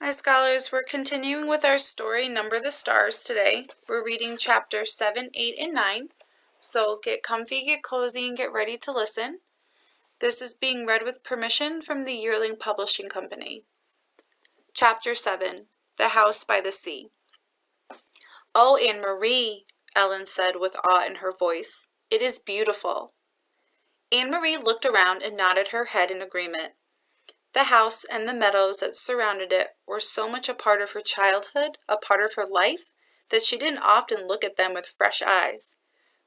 Hi, scholars. We're continuing with our story, Number the Stars, today. We're reading chapters 7, 8, and 9. So get comfy, get cozy, and get ready to listen. This is being read with permission from the Yearling Publishing Company. Chapter 7, The House by the Sea. "Oh, Anne-Marie," Ellen said with awe in her voice. "It is beautiful." Anne-Marie looked around and nodded her head in agreement. The house and the meadows that surrounded it were so much a part of her childhood, a part of her life, that she didn't often look at them with fresh eyes.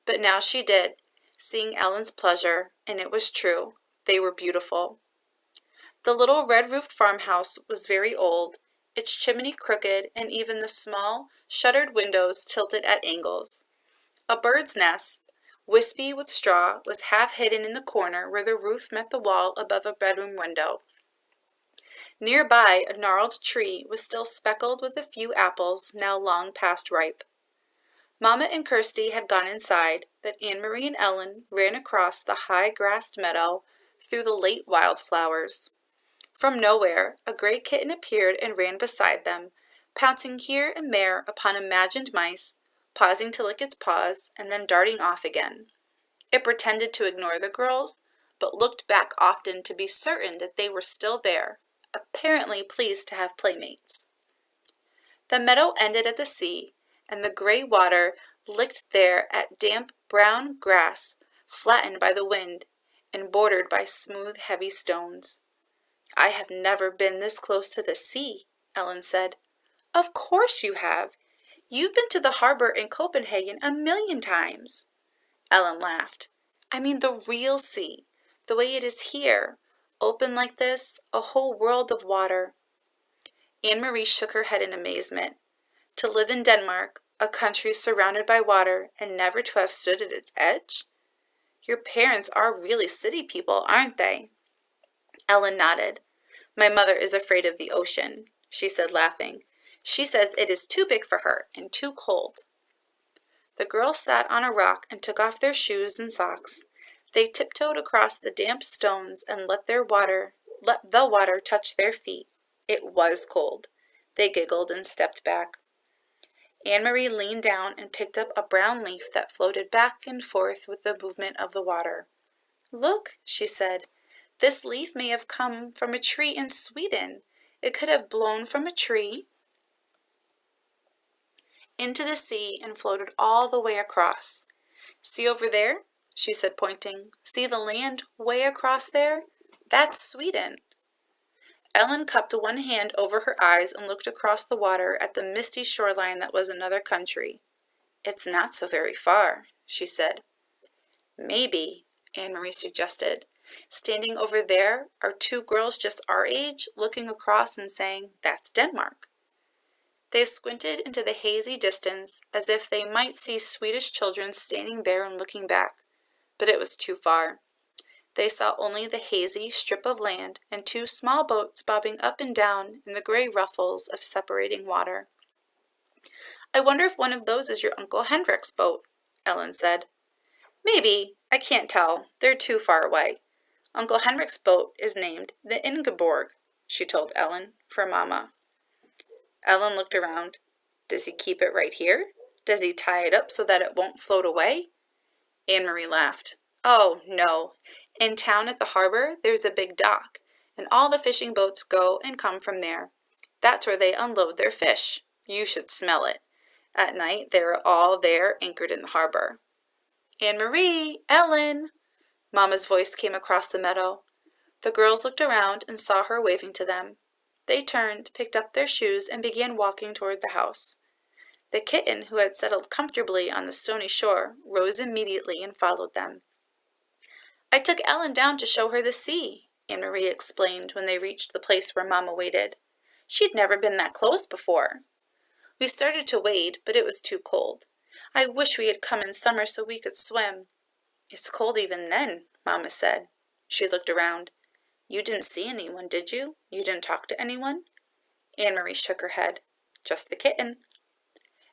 But now she did, seeing Ellen's pleasure, and it was true. They were beautiful. The little red-roofed farmhouse was very old, its chimney crooked, and even the small, shuttered windows tilted at angles. A bird's nest, wispy with straw, was half hidden in the corner where the roof met the wall above a bedroom window. Nearby, a gnarled tree was still speckled with a few apples now long past ripe. Mamma and Kirsty had gone inside, but Anne-Marie and Ellen ran across the high-grassed meadow through the late wildflowers. From nowhere, a gray kitten appeared and ran beside them, pouncing here and there upon imagined mice, pausing to lick its paws, and then darting off again. It pretended to ignore the girls, but looked back often to be certain that they were still there, apparently pleased to have playmates. The meadow ended at the sea, and the gray water licked there at damp brown grass flattened by the wind and bordered by smooth, heavy stones. "I have never been this close to the sea," Ellen said. "Of course you have. You've been to the harbor in Copenhagen 1,000,000 times." Ellen laughed. "I mean the real sea, the way it is here, open like this, a whole world of water." Anne-Marie shook her head in amazement. To live in Denmark, a country surrounded by water, and never to have stood at its edge? "Your parents are really city people, aren't they?" Ellen nodded. "My mother is afraid of the ocean," she said, laughing. "She says it is too big for her and too cold." The girls sat on a rock and took off their shoes and socks. They tiptoed across the damp stones and let the water touch their feet. It was cold. They giggled and stepped back. Anne-Marie leaned down and picked up a brown leaf that floated back and forth with the movement of the water. "Look," she said, "this leaf may have come from a tree in Sweden. It could have blown from a tree into the sea and floated all the way across. See over there?" she said, pointing. "See the land way across there? That's Sweden." Ellen cupped one hand over her eyes and looked across the water at the misty shoreline that was another country. "It's not so very far," she said. "Maybe," Anne-Marie suggested. "Standing over there are two girls just our age, looking across and saying, 'That's Denmark.'" They squinted into the hazy distance as if they might see Swedish children standing there and looking back, but it was too far. They saw only the hazy strip of land and two small boats bobbing up and down in the gray ruffles of separating water. "I wonder if one of those is your Uncle Hendrik's boat," Ellen said. "Maybe. I can't tell. They're too far away. Uncle Henrik's boat is named the Ingeborg," she told Ellen, for Mamma. Ellen looked around. "Does he keep it right here? Does he tie it up so that it won't float away?" Anne-Marie laughed. "Oh, no. In town at the harbor, there's a big dock, and all the fishing boats go and come from there. That's where they unload their fish. You should smell it. At night, they're all there anchored in the harbor." "Anne-Marie! Ellen!" Mamma's voice came across the meadow. The girls looked around and saw her waving to them. They turned, picked up their shoes, and began walking toward the house. The kitten, who had settled comfortably on the stony shore, rose immediately and followed them. "I took Ellen down to show her the sea," Anne-Marie explained when they reached the place where Mamma waited. "She'd never been that close before. We started to wade, but it was too cold. I wish we had come in summer so we could swim." "It's cold even then," Mamma said. She looked around. "You didn't see anyone, did you? You didn't talk to anyone?" Anne-Marie shook her head. "Just the kitten."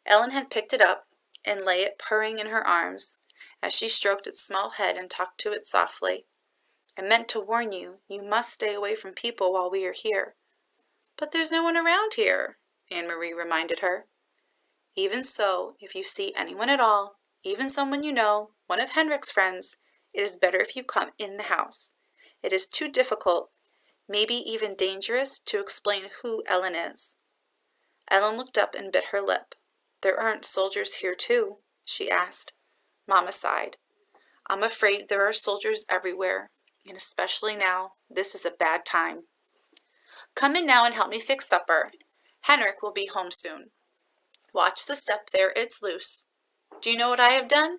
Ellen had picked it up and lay it purring in her arms as she stroked its small head and talked to it softly. "I meant to warn you, you must stay away from people while we are here." But there's no one around here, Anne-Marie reminded her. Even so, if you see anyone at all, even someone you know, one of Henrik's friends, it is better if you come in the house. It is too difficult, maybe even dangerous, to explain who Ellen is. Ellen looked up and bit her lip. There aren't soldiers here too? She asked. Mama sighed. I'm afraid there are soldiers everywhere, and especially now. This is a bad time. Come in now and help me fix supper. Henrik will be home soon. Watch the step there, it's loose. Do you know what I have done?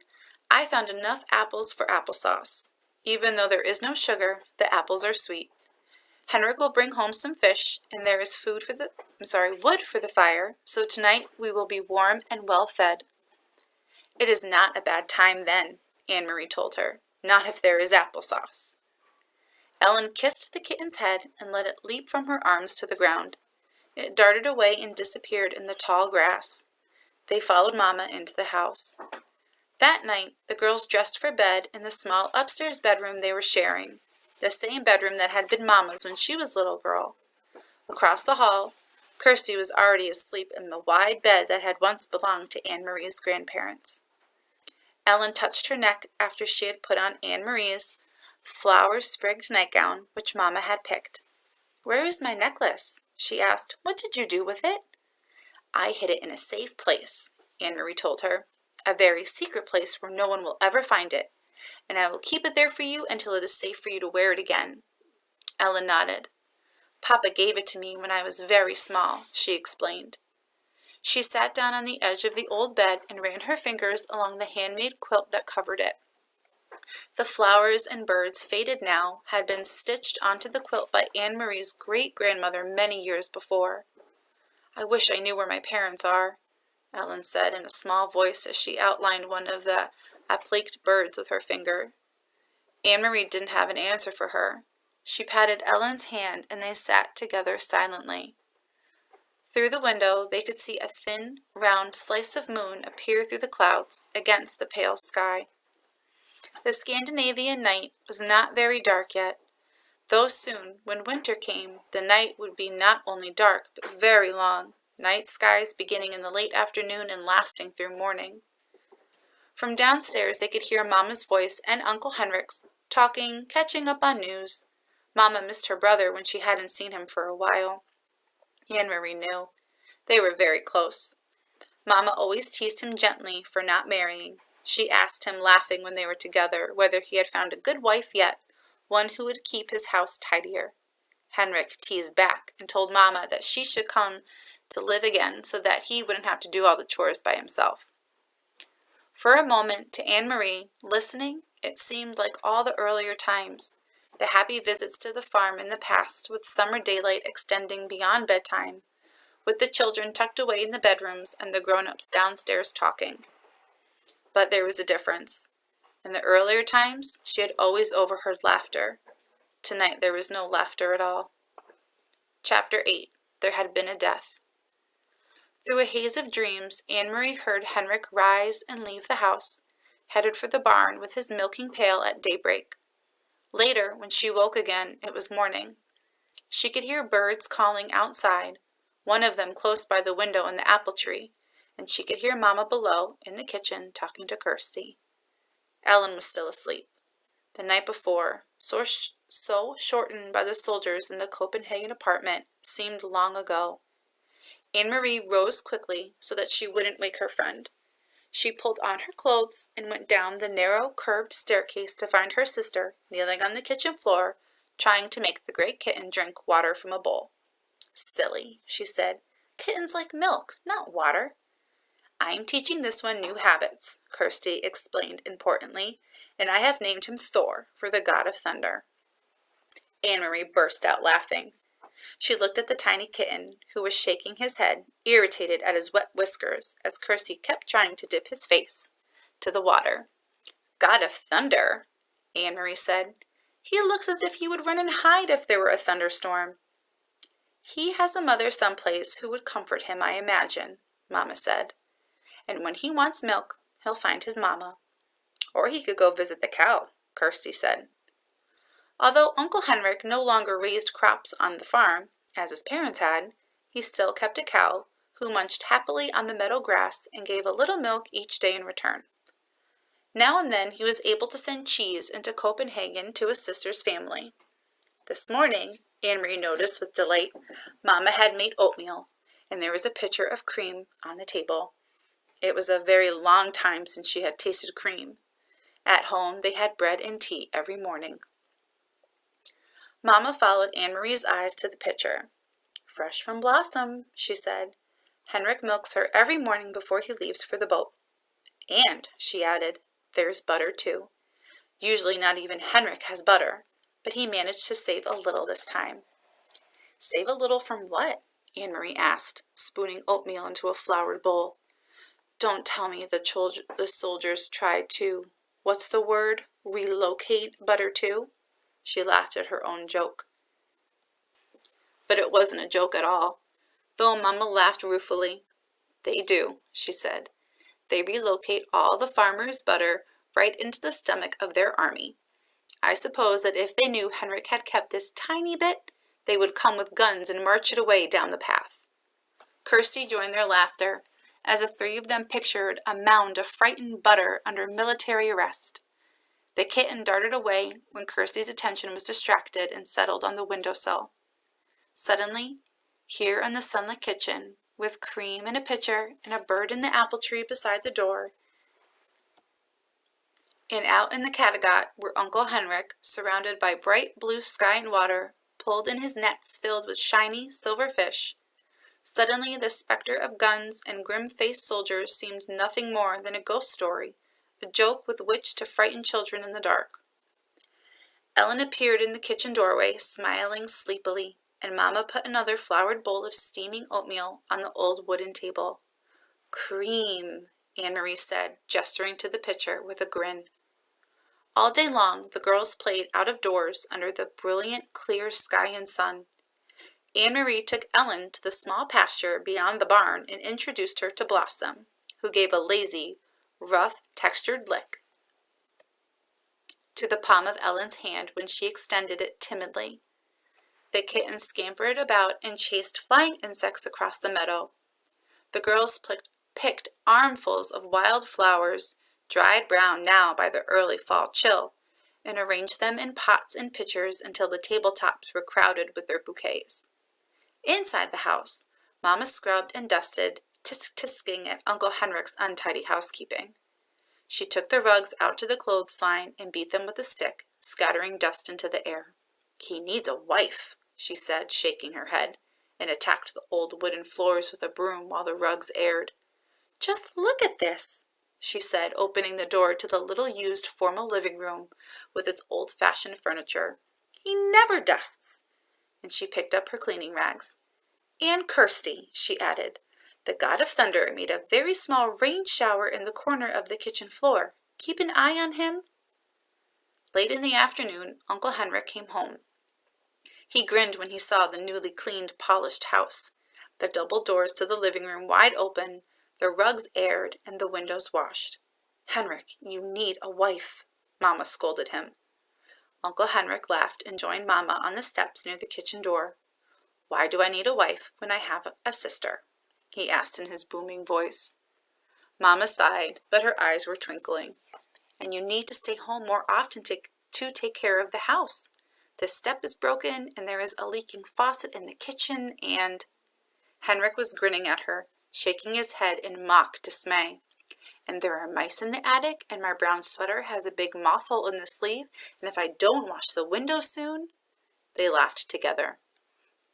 I found enough apples for applesauce. Even though there is no sugar, the apples are sweet. Henrik will bring home some fish, and there is wood for the fire, so tonight we will be warm and well fed. It is not a bad time then, Anne-Marie told her. Not if there is applesauce. Ellen kissed the kitten's head and let it leap from her arms to the ground. It darted away and disappeared in the tall grass. They followed Mama into the house. That night, the girls dressed for bed in the small upstairs bedroom they were sharing, the same bedroom that had been Mama's when she was a little girl. Across the hall, Kirsty was already asleep in the wide bed that had once belonged to Anne-Marie's grandparents. Ellen touched her neck after she had put on Anne-Marie's flower-sprigged nightgown, which Mama had picked. Where is my necklace? She asked. What did you do with it? I hid it in a safe place, Anne-Marie told her. A very secret place where no one will ever find it, and I will keep it there for you until it is safe for you to wear it again. Ellen nodded. Papa gave it to me when I was very small, she explained. She sat down on the edge of the old bed and ran her fingers along the handmade quilt that covered it. The flowers and birds, faded now, had been stitched onto the quilt by Anne-Marie's great-grandmother many years before. I wish I knew where my parents are, Ellen said in a small voice as she outlined one of the appliqued birds with her finger. Anne-Marie didn't have an answer for her. She patted Ellen's hand and they sat together silently. Through the window they could see a thin, round slice of moon appear through the clouds against the pale sky. The Scandinavian night was not very dark yet, though soon, when winter came, the night would be not only dark but very long, night skies beginning in the late afternoon and lasting through morning. From downstairs they could hear Mama's voice and Uncle Henrik's, talking, catching up on news. Mama missed her brother when she hadn't seen him for a while. Anne-Marie knew. They were very close. Mama always teased him gently for not marrying. She asked him, laughing when they were together, whether he had found a good wife yet, one who would keep his house tidier. Henrik teased back and told Mama that she should come to live again so that he wouldn't have to do all the chores by himself. For a moment, to Anne-Marie, listening, it seemed like all the earlier times, the happy visits to the farm in the past, with summer daylight extending beyond bedtime, with the children tucked away in the bedrooms and the grown-ups downstairs talking. But there was a difference. In the earlier times, she had always overheard laughter. Tonight there was no laughter at all. Chapter 8. There had been a death. Through a haze of dreams, Anne-Marie heard Henrik rise and leave the house, headed for the barn with his milking pail at daybreak. Later, when she woke again, it was morning. She could hear birds calling outside, one of them close by the window in the apple tree, and she could hear Mama below, in the kitchen, talking to Kirsty. Ellen was still asleep. The night before, so shortened by the soldiers in the Copenhagen apartment, seemed long ago. Anne-Marie rose quickly so that she wouldn't wake her friend. She pulled on her clothes and went down the narrow, curved staircase to find her sister, kneeling on the kitchen floor, trying to make the great kitten drink water from a bowl. Silly, she said. Kittens like milk, not water. I'm teaching this one new habits, Kirsty explained importantly, and I have named him Thor, for the god of thunder. Anne-Marie burst out laughing. She looked at the tiny kitten, who was shaking his head, irritated at his wet whiskers, as Kirsty kept trying to dip his face to the water. God of thunder, Anne-Marie said. He looks as if he would run and hide if there were a thunderstorm. He has a mother someplace who would comfort him, I imagine, Mama said. And when he wants milk, he'll find his Mama. Or he could go visit the cow, Kirsty said. Although Uncle Henrik no longer raised crops on the farm, As his parents had, he still kept a cow, who munched happily on the meadow grass and gave a little milk each day in return. Now and then he was able to send cheese into Copenhagen to his sister's family. This morning, Anne-Marie noticed with delight, Mama had made oatmeal, and there was a pitcher of cream on the table. It was a very long time since she had tasted cream. At home, they had bread and tea every morning. Mama followed Anne-Marie's eyes to the pitcher. "Fresh from Blossom," she said. "Henrik milks her every morning before he leaves for the boat. And," she added, "there's butter too. Usually not even Henrik has butter, but he managed to save a little this time." "Save a little from what?" Anne-Marie asked, spooning oatmeal into a floured bowl. "Don't tell me the soldiers tried to, what's the word, relocate butter too?" She laughed at her own joke. But it wasn't a joke at all, though Mama laughed ruefully. "They do," she said. "They relocate all the farmers' butter right into the stomach of their army. I suppose that if they knew Henrik had kept this tiny bit, they would come with guns and march it away down the path." Kirsty joined their laughter, as the three of them pictured a mound of frightened butter under military arrest. The kitten darted away when Kirsty's attention was distracted and settled on the windowsill. Suddenly, here in the sunlit kitchen, with cream in a pitcher and a bird in the apple tree beside the door, and out in the Kattegat were Uncle Henrik, surrounded by bright blue sky and water, pulled in his nets filled with shiny silver fish. Suddenly the specter of guns and grim-faced soldiers seemed nothing more than a ghost story, a joke with which to frighten children in the dark. Ellen appeared in the kitchen doorway, smiling sleepily, and Mama put another floured bowl of steaming oatmeal on the old wooden table. "Cream," Anne-Marie said, gesturing to the pitcher with a grin. All day long the girls played out of doors under the brilliant, clear sky and sun. Anne-Marie took Ellen to the small pasture beyond the barn and introduced her to Blossom, who gave a lazy, rough, textured lick to the palm of Ellen's hand when she extended it timidly. The kitten scampered about and chased flying insects across the meadow. The girls picked armfuls of wild flowers, dried brown now by the early fall chill, and arranged them in pots and pitchers until the tabletops were crowded with their bouquets. Inside the house, Mama scrubbed and dusted, tisk-tisking at Uncle Henrik's untidy housekeeping. She took the rugs out to the clothesline and beat them with a stick, scattering dust into the air. "He needs a wife," she said, shaking her head, and attacked the old wooden floors with a broom while the rugs aired. "Just look at this," she said, opening the door to the little used formal living room with its old-fashioned furniture. "He never dusts." And she picked up her cleaning rags. "And Kirsty," she added, "the god of thunder made a very small rain shower in the corner of the kitchen floor. Keep an eye on him." Late in the afternoon, Uncle Henrik came home. He grinned when he saw the newly cleaned, polished house, the double doors to the living room wide open, the rugs aired, and the windows washed. "Henrik, you need a wife," Mama scolded him. Uncle Henrik laughed and joined Mama on the steps near the kitchen door. "Why do I need a wife when I have a sister?" he asked in his booming voice. Mama sighed, but her eyes were twinkling. "And you need to stay home more often to take care of the house. The step is broken, and there is a leaking faucet in the kitchen, and—" Henrik was grinning at her, shaking his head in mock dismay. "And there are mice in the attic, and my brown sweater has a big moth hole in the sleeve, and if I don't wash the window soon—" They laughed together.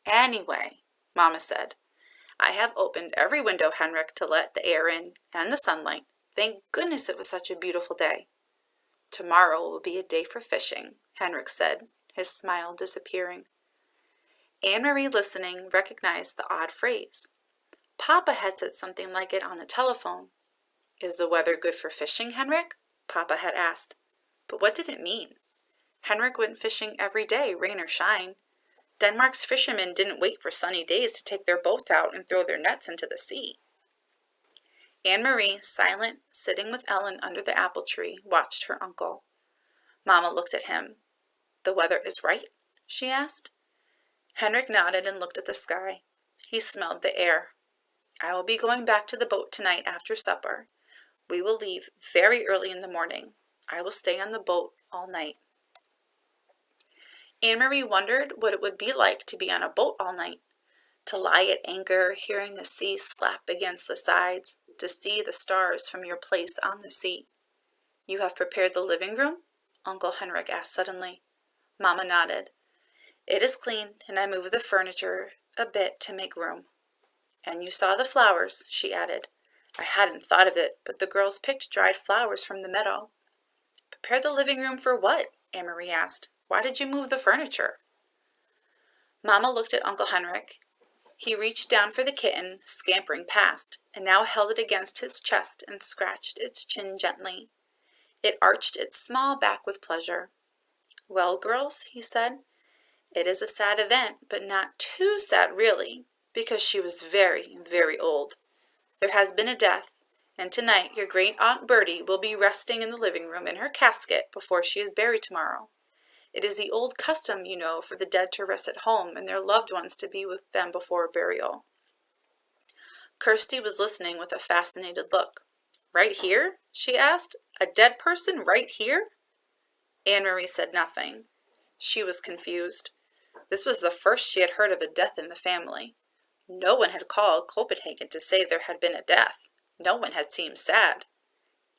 "Anyway," Mama said, "I have opened every window, Henrik, to let the air in and the sunlight. Thank goodness it was such a beautiful day." "Tomorrow will be a day for fishing," Henrik said, his smile disappearing. Anne-Marie, listening, recognized the odd phrase. Papa had said something like it on the telephone. "Is the weather good for fishing, Henrik?" Papa had asked. But what did it mean? Henrik went fishing every day, rain or shine. Denmark's fishermen didn't wait for sunny days to take their boats out and throw their nets into the sea. Anne-Marie, silent, sitting with Ellen under the apple tree, watched her uncle. Mama looked at him. "The weather is right?" she asked. Henrik nodded and looked at the sky. He smelled the air. I will be going back to the boat tonight after supper. We will leave very early in the morning. I will stay on the boat all night. Anne-Marie wondered what it would be like to be on a boat all night, to lie at anchor, hearing the sea slap against the sides, to see the stars from your place on the sea. You have prepared the living room? Uncle Henrik asked suddenly. Mama nodded. It is clean, and I moved the furniture a bit to make room. And you saw the flowers, she added. I hadn't thought of it, but the girls picked dried flowers from the meadow. Prepare the living room for what? Anne-Marie asked. Why did you move the furniture? Mama looked at Uncle Henrik. He reached down for the kitten, scampering past, and now held it against his chest and scratched its chin gently. It arched its small back with pleasure. Well, girls, he said, it is a sad event, but not too sad really, because she was very, very old. There has been a death, and tonight your great-aunt Bertie will be resting in the living room in her casket before she is buried tomorrow. It is the old custom, you know, for the dead to rest at home and their loved ones to be with them before burial. Kirsty was listening with a fascinated look. Right here? She asked. A dead person right here? Anne-Marie said nothing. She was confused. This was the first she had heard of a death in the family. No one had called Copenhagen to say there had been a death. No one had seemed sad.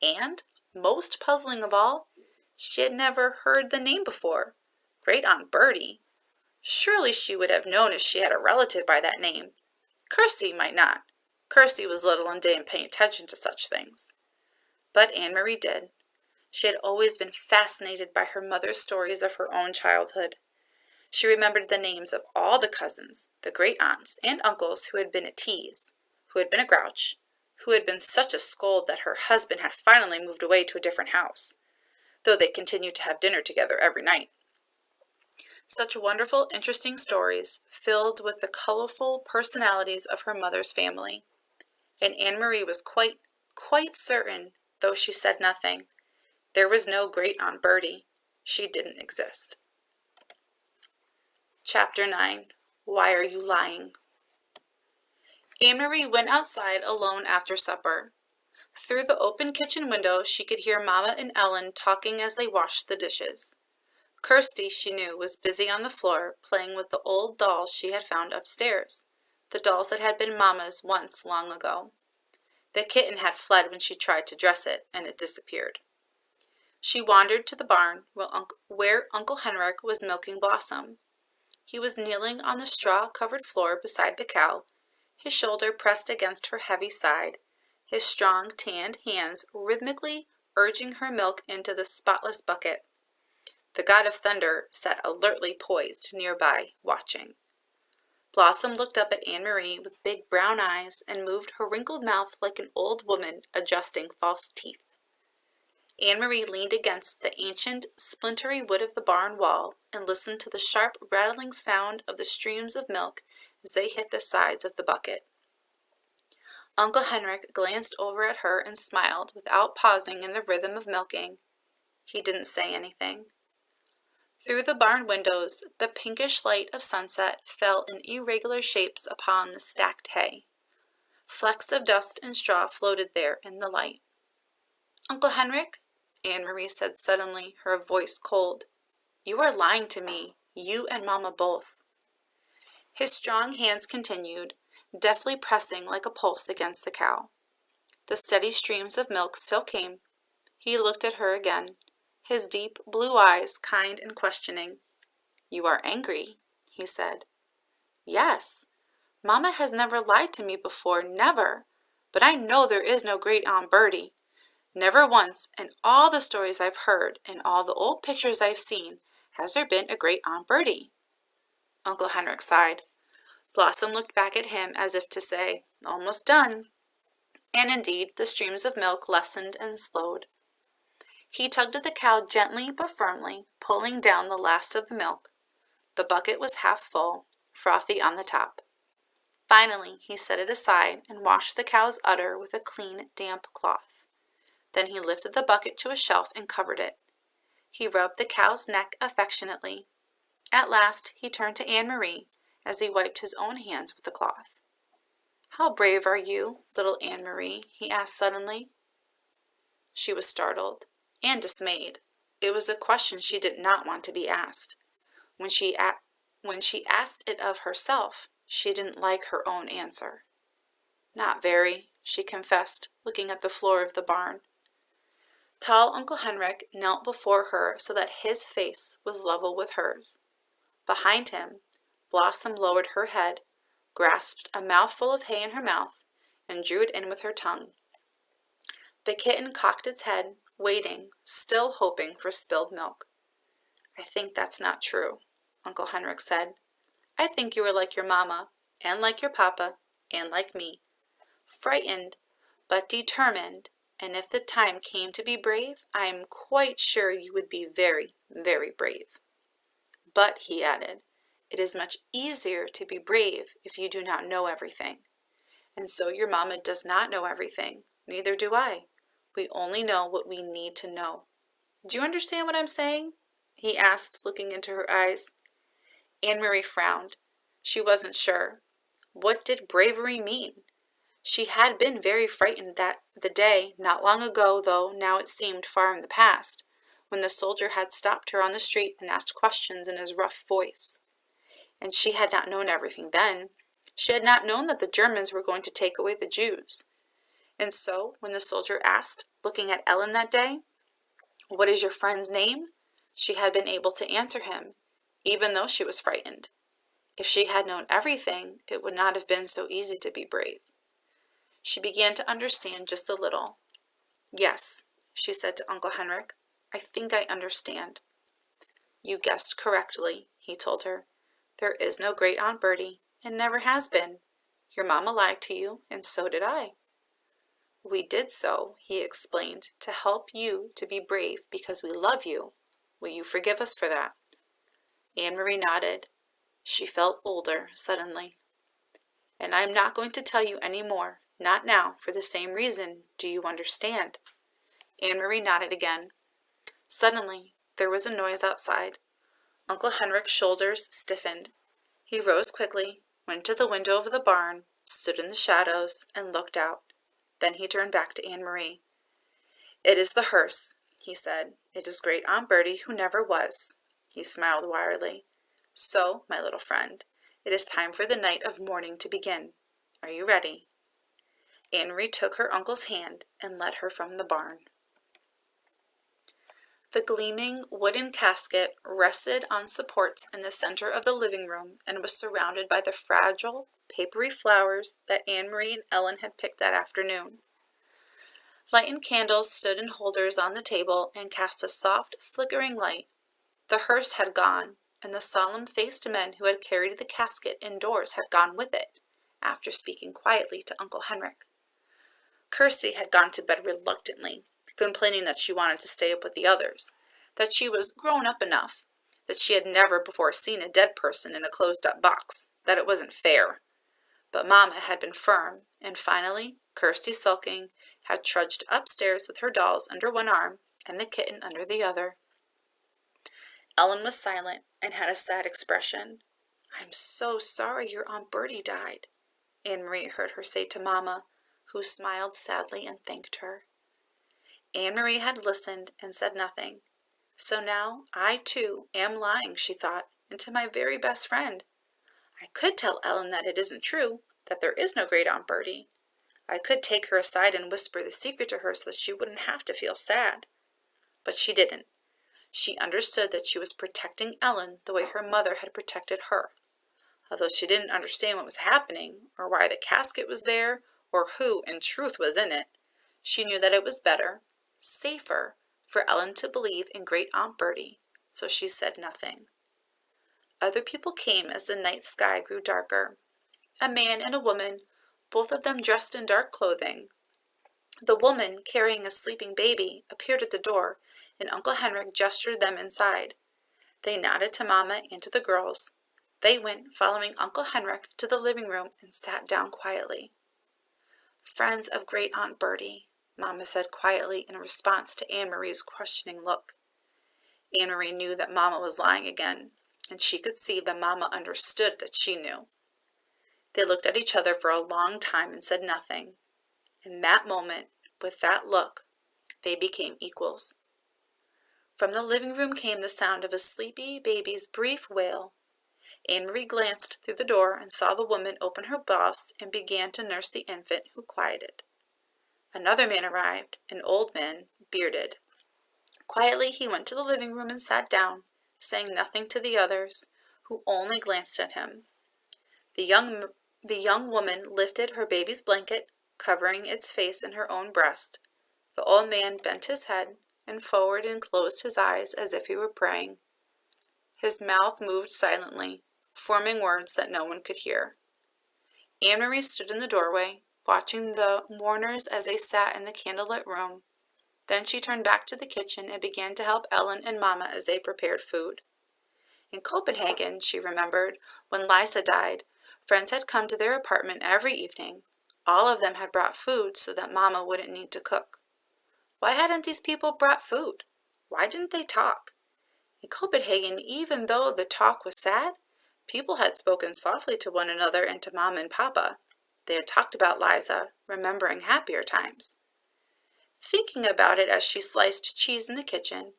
And, most puzzling of all, she had never heard the name before. Great-Aunt Bertie. Surely she would have known if she had a relative by that name. Kirsty might not. Kirsty was little and didn't pay attention to such things. But Anne-Marie did. She had always been fascinated by her mother's stories of her own childhood. She remembered the names of all the cousins, the great-aunts, and uncles who had been a tease, who had been a grouch, who had been such a scold that her husband had finally moved away to a different house, though they continued to have dinner together every night. Such wonderful, interesting stories, filled with the colorful personalities of her mother's family. And Anne-Marie was quite certain, though she said nothing, there was no great-aunt Bertie. She didn't exist. Chapter 9. Why Are You Lying? Anne-Marie went outside alone after supper. Through the open kitchen window, she could hear Mama and Ellen talking as they washed the dishes. Kirsty, she knew, was busy on the floor, playing with the old dolls she had found upstairs, the dolls that had been Mama's once long ago. The kitten had fled when she tried to dress it, and it disappeared. She wandered to the barn, where Uncle Henrik was milking Blossom. He was kneeling on the straw-covered floor beside the cow, his shoulder pressed against her heavy side, his strong, tanned hands rhythmically urging her milk into the spotless bucket. The god of thunder sat alertly poised nearby, watching. Blossom looked up at Anne-Marie with big brown eyes and moved her wrinkled mouth like an old woman adjusting false teeth. Anne-Marie leaned against the ancient, splintery wood of the barn wall and listened to the sharp, rattling sound of the streams of milk as they hit the sides of the bucket. Uncle Henrik glanced over at her and smiled without pausing in the rhythm of milking. He didn't say anything. Through the barn windows, the pinkish light of sunset fell in irregular shapes upon the stacked hay. Flecks of dust and straw floated there in the light. Uncle Henrik? Anne-Marie said suddenly, her voice cold. You are lying to me, you and Mama both. His strong hands continued, deftly pressing like a pulse against the cow. The steady streams of milk still came. He looked at her again, his deep blue eyes kind and questioning. You are angry, he said. Yes. Mama has never lied to me before, never. But I know there is no great-aunt Bertie. Never once, in all the stories I've heard and all the old pictures I've seen, has there been a great-aunt Bertie. Uncle Henrik sighed. Blossom looked back at him as if to say, almost done. And indeed, the streams of milk lessened and slowed. He tugged at the cow gently but firmly, pulling down the last of the milk. The bucket was half full, frothy on the top. Finally, he set it aside and washed the cow's udder with a clean, damp cloth. Then he lifted the bucket to a shelf and covered it. He rubbed the cow's neck affectionately. At last, he turned to Anne-Marie as he wiped his own hands with the cloth. "How brave are you, little Anne-Marie?" he asked suddenly. She was startled and dismayed. It was a question she did not want to be asked. When she asked it of herself, she didn't like her own answer. "Not very," she confessed, looking at the floor of the barn. Tall Uncle Henrik knelt before her so that his face was level with hers. Behind him, Blossom lowered her head, grasped a mouthful of hay in her mouth, and drew it in with her tongue. The kitten cocked its head, waiting, still hoping for spilled milk. "I think that's not true," Uncle Henrik said. "I think you are like your mamma, and like your papa, and like me. Frightened, but determined, and if the time came to be brave, I am quite sure you would be very, very brave. But," he added, "it is much easier to be brave if you do not know everything. And so your mamma does not know everything, neither do I. We only know what we need to know. Do you understand what I'm saying?" he asked, looking into her eyes. Anne-Marie frowned. She wasn't sure. What did bravery mean? She had been very frightened that the day, not long ago, though now it seemed far in the past, when the soldier had stopped her on the street and asked questions in his rough voice. And she had not known everything then. She had not known that the Germans were going to take away the Jews. And so, when the soldier asked, looking at Ellen that day, "What is your friend's name?" she had been able to answer him, even though she was frightened. If she had known everything, it would not have been so easy to be brave. She began to understand just a little. "Yes," she said to Uncle Henrik, "I think I understand." "You guessed correctly," he told her. "There is no great Aunt Bertie, and never has been. Your mamma lied to you, and so did I." "We did so," he explained, "to help you to be brave because we love you. Will you forgive us for that?" Anne-Marie nodded. She felt older suddenly. "And I'm not going to tell you any more. Not now, for the same reason. Do you understand?" Anne-Marie nodded again. Suddenly, there was a noise outside. Uncle Henrik's shoulders stiffened. He rose quickly, went to the window of the barn, stood in the shadows, and looked out. Then he turned back to Anne-Marie. "It is the hearse," he said. "It is great Aunt Bertie who never was." He smiled wryly. "So, my little friend, it is time for the night of mourning to begin. Are you ready?" Anne-Marie took her uncle's hand and led her from the barn. The gleaming wooden casket rested on supports in the center of the living room and was surrounded by the fragile, papery flowers that Anne-Marie and Ellen had picked that afternoon. Lighted candles stood in holders on the table and cast a soft, flickering light. The hearse had gone, and the solemn-faced men who had carried the casket indoors had gone with it, after speaking quietly to Uncle Henrik. Kirsty had gone to bed reluctantly, complaining that she wanted to stay up with the others, that she was grown up enough, that she had never before seen a dead person in a closed-up box, that it wasn't fair. But Mamma had been firm, and finally, Kirsty, sulking, had trudged upstairs with her dolls under one arm and the kitten under the other. Ellen was silent and had a sad expression. "I'm so sorry your Aunt Bertie died," Anne-Marie heard her say to Mamma, who smiled sadly and thanked her. Anne-Marie had listened and said nothing. So now I, too, am lying, she thought, and to my very best friend. I could tell Ellen that it isn't true, that there is no great Aunt Bertie. I could take her aside and whisper the secret to her so that she wouldn't have to feel sad. But she didn't. She understood that she was protecting Ellen the way her mother had protected her. Although she didn't understand what was happening, or why the casket was there, or who, in truth, was in it, she knew that it was better, safer, for Ellen to believe in great Aunt Bertie, so she said nothing. Other people came as the night sky grew darker. A man and a woman, both of them dressed in dark clothing. The woman, carrying a sleeping baby, appeared at the door, and Uncle Henrik gestured them inside. They nodded to Mamma and to the girls. They went, following Uncle Henrik, to the living room and sat down quietly. "Friends of great Aunt Bertie," Mamma said quietly in response to Anne-Marie's questioning look. Anne-Marie knew that Mamma was lying again. and she could see that Mama understood that she knew. They looked at each other for a long time and said nothing. In that moment, with that look, they became equals. From the living room came the sound of a sleepy baby's brief wail. Anne-Marie glanced through the door and saw the woman open her blouse and began to nurse the infant, who quieted. Another man arrived, an old man, bearded. Quietly he went to the living room and sat down, saying nothing to the others, who only glanced at him. The young woman lifted her baby's blanket, covering its face in her own breast. The old man bent his head and forward and closed his eyes as if he were praying. His mouth moved silently, forming words that no one could hear. Anne-Marie stood in the doorway, watching the mourners as they sat in the candlelit room. Then she turned back to the kitchen and began to help Ellen and Mama as they prepared food. In Copenhagen, she remembered, when Lisa died, friends had come to their apartment every evening. All of them had brought food so that Mama wouldn't need to cook. Why hadn't these people brought food? Why didn't they talk? In Copenhagen, even though the talk was sad, people had spoken softly to one another and to Mom and Papa. They had talked about Liza, remembering happier times. Thinking about it as she sliced cheese in the kitchen,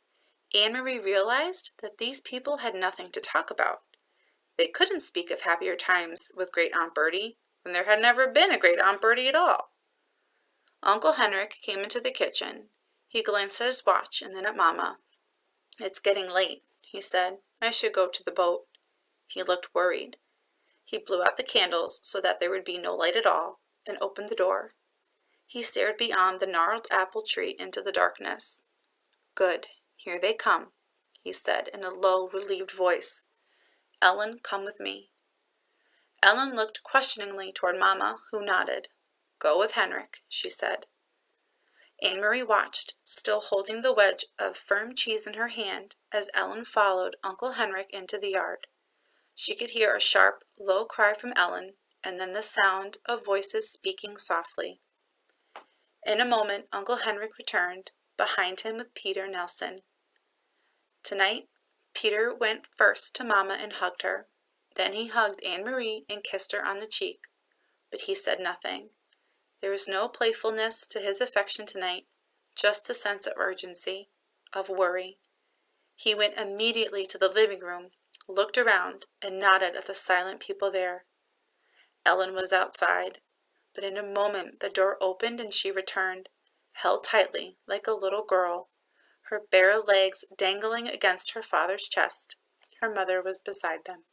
Anne-Marie realized that these people had nothing to talk about. They couldn't speak of happier times with Great Aunt Bertie, when there had never been a Great Aunt Bertie at all. Uncle Henrik came into the kitchen. He glanced at his watch and then at Mama. "It's getting late," he said. "I should go to the boat." He looked worried. He blew out the candles so that there would be no light at all, and opened the door. He stared beyond the gnarled apple tree into the darkness. "Good, here they come," he said in a low, relieved voice. "Ellen, come with me." Ellen looked questioningly toward Mama, who nodded. "Go with Henrik," she said. Anne-Marie watched, still holding the wedge of firm cheese in her hand, as Ellen followed Uncle Henrik into the yard. She could hear a sharp, low cry from Ellen, and then the sound of voices speaking softly. In a moment, Uncle Henrik returned, behind him with Peter Nelson. Tonight, Peter went first to Mama and hugged her. Then he hugged Anne-Marie and kissed her on the cheek. But he said nothing. There was no playfulness to his affection tonight, just a sense of urgency, of worry. He went immediately to the living room, looked around, and nodded at the silent people there. Ellen was outside, but in a moment the door opened and she returned, held tightly like a little girl, her bare legs dangling against her father's chest. Her mother was beside them.